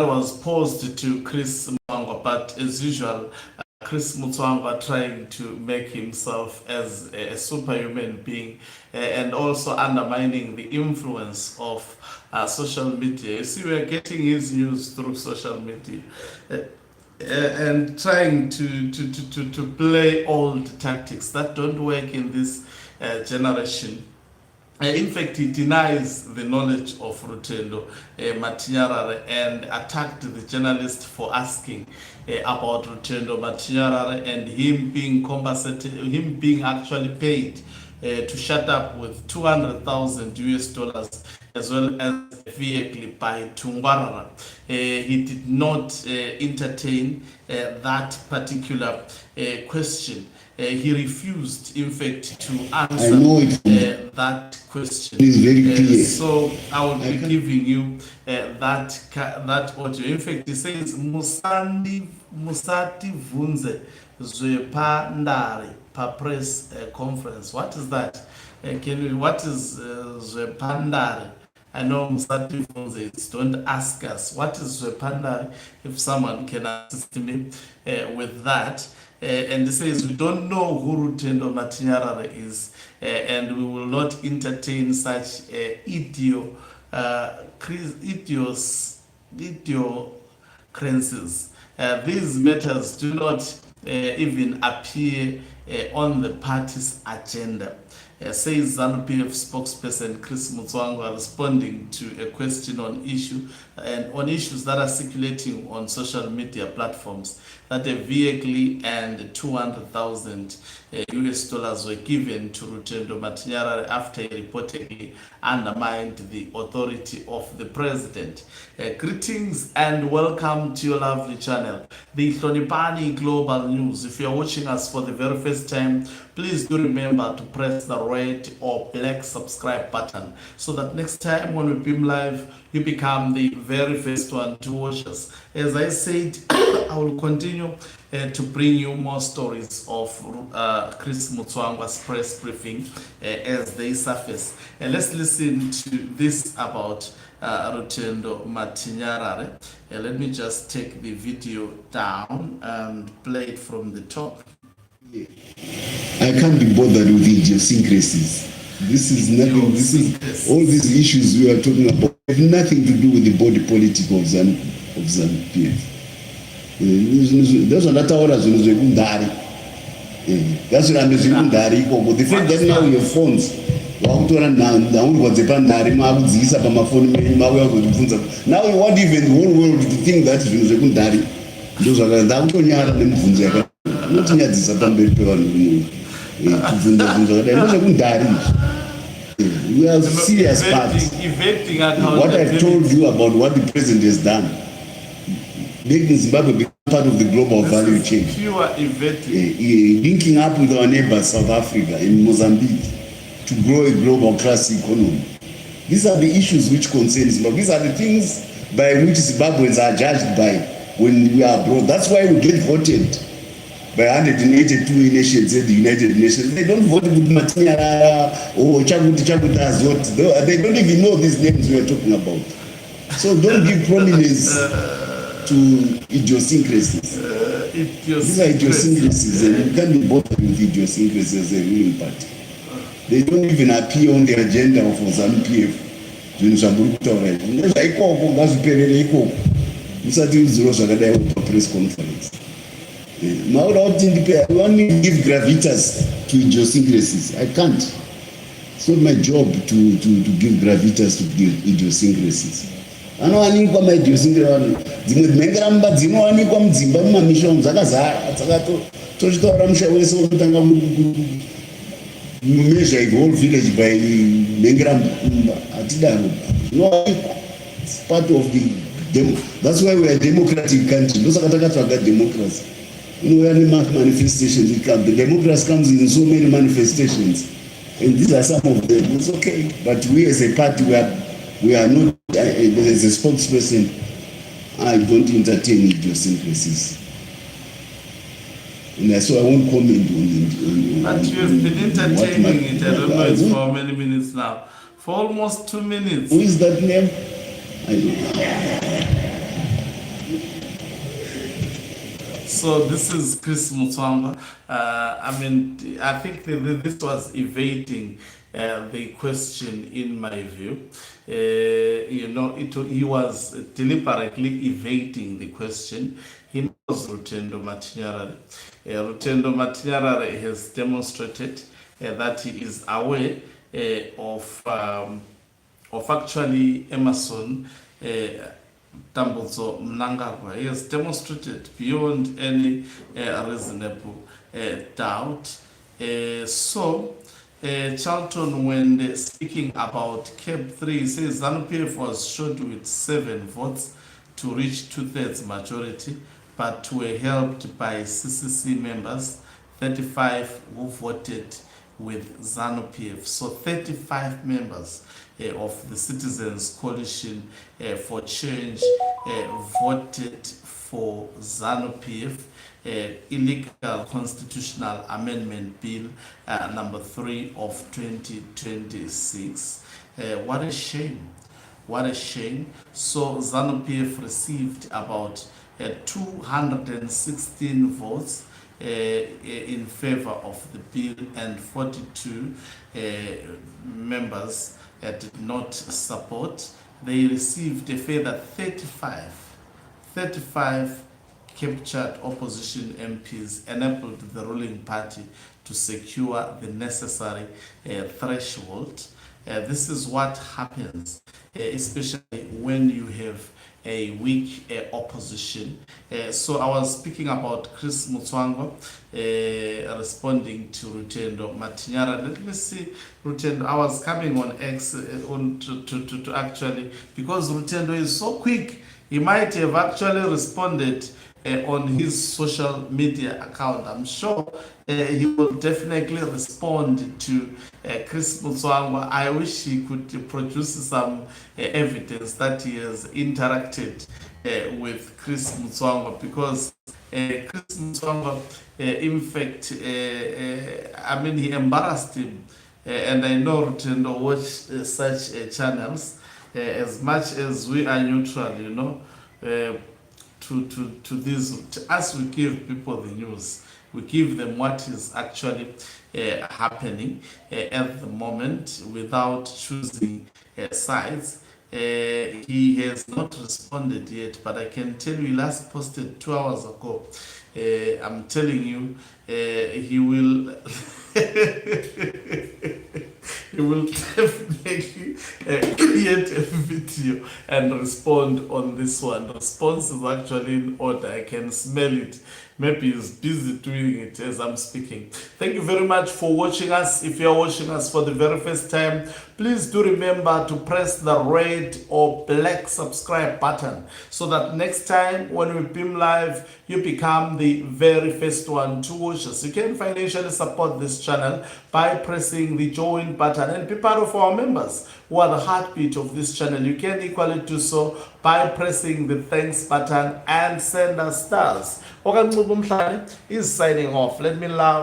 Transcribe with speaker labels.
Speaker 1: was posed to Chris Mutsvanga, but as usual, Chris Mutsvanga trying to make himself as a superhuman being and also undermining the influence of social media. You see, we're getting his news through social media and trying to play old tactics that don't work in this generation. In fact, he denies the knowledge of Rutendo Matinyarare and attacked the journalist for asking about Rutendo Matinyarare and him being compensated, him being actually paid to shut up with $200,000 as well as a vehicle by Tungwarara. He did not entertain that particular question. He refused, in fact, to answer that question.
Speaker 2: It is very clear.
Speaker 1: So I will be giving you that audio. In fact, he says, Musati Vunze Zwepandari pa press conference. What is that? What is Zwepandari? I know Musati Vunze, don't ask us. What is Zwepandari? If someone can assist me with that. And he says, we don't know who Rutendo Matinyarare is, and we will not entertain such idiosyncrasies. These matters do not even appear on the party's agenda. Says ZANU-PF spokesperson Chris Mutsvanga, responding to a question on issues that are circulating on social media platforms, that a vehicle and $200,000 were given to Rutendo Matinyarare after he reportedly undermined the authority of the president. Greetings and welcome to your lovely channel, the Hlonipani Global News. If you're watching us for the very first time, please do remember to press the red or black subscribe button so that next time when we beam live, you become the very first one to watch us. As I said, I will continue to bring you more stories of Chris Mutsvanga's press briefing as they surface. And let's listen to this about Rutendo Matinyarare. Let me just take the video down and play it from the top.
Speaker 2: I can't be bothered with idiosyncrasies. This is nothing. This is all these issues we are talking about have nothing to do with the body politic of ZANU-PF. Those are not our Zunuzekundari. That's what I'm saying. The fact that now your phones, now you want even the whole world to think that Zunuzekundari. Those are the we are serious parts. What I've told you about what the president has done, making Zimbabwe become part of the global value chain, linking up with our neighbors South Africa and Mozambique to grow a global class economy. These are the issues which concern Zimbabwe. These are the things by which Zimbabweans are judged by when we are abroad. That's why we get voted by 182 nations at the United Nations. They don't vote with Matinyarare or Chakuta. They don't even know these names we are talking about. So don't give prominence to idiosyncrasies. These are idiosyncrasies, and you can't be bothered with idiosyncrasies as a ruling party. They don't even appear on the agenda of ZANU-PF. Press conference. We only give gravitas to idiosyncrasies. I can't. It's not my job to give gravitas to idiosyncrasies. I know I need my idiosyncrasies. Measure the whole village by Mengram. No, it's part of the that's why we are a democratic country. Those are democracy. We are in manifestations. The democracy comes in so many manifestations, and these are some of them. It's okay, but we as a party, we are not. As a spokesperson, I don't entertain idiosyncrasies, and so I won't comment on it.
Speaker 1: But you have been entertaining it. I don't know it's for how many minutes now. For almost 2 minutes.
Speaker 2: Who is that name? I don't know.
Speaker 1: So this is Chris Mutsvanga. I think this was evading the question in my view. He was deliberately evading the question. He knows Rutendo Matinyarare. Rutendo Matinyarare has demonstrated that he is aware of actually Emerson Tambutso Mnangagwa. He has demonstrated beyond any reasonable doubt. Charlton, when speaking Cap 3, says ZANU-PF was short with 7 votes to reach 2/3 majority, but were helped by CCC members, 35 who voted with ZANU-PF. So 35 members of the Citizens Coalition for Change voted for ZANU-PF illegal constitutional amendment bill number 3 of 2026. What a shame. What a shame. So ZANU-PF received about 216 votes in favor of the bill, and 42 members did not support. They received a further 35 captured opposition MPs, enabled the ruling party to secure the necessary threshold. This is what happens, especially when you have a weak opposition. So I was speaking about Chris Mutsvanga responding to Rutendo Matinyarare. Let me see, Rutendo. I was coming on X to actually, because Rutendo is so quick, he might have actually responded on his social media account. I'm sure he will definitely respond to Chris Mutsvanga. I wish he could produce some evidence that he has interacted with Chris Mutsvanga, because Chris Mutsvanga, in fact, he embarrassed him. And I know Rutendo watch such channels. As much as we are neutral, to as we give people the news, we give them what is actually happening at the moment without choosing sides. He has not responded yet, but I can tell you, last posted 2 hours ago. I'm telling you, he will he will definitely create a video and respond on this one. The response is actually in order. I can smell it. Maybe he's busy doing it as I'm speaking. Thank you very much for watching us. If you're watching us for the very first time, please do remember to press the red or black subscribe button, so that next time when we beam live, you become the very first one to watch us. You can financially support this channel by pressing the join button and be part of our members who are the heartbeat of this channel. You can equally do so by pressing the thanks button and send us stars. Okanxuba Mhlari is signing off. Let me love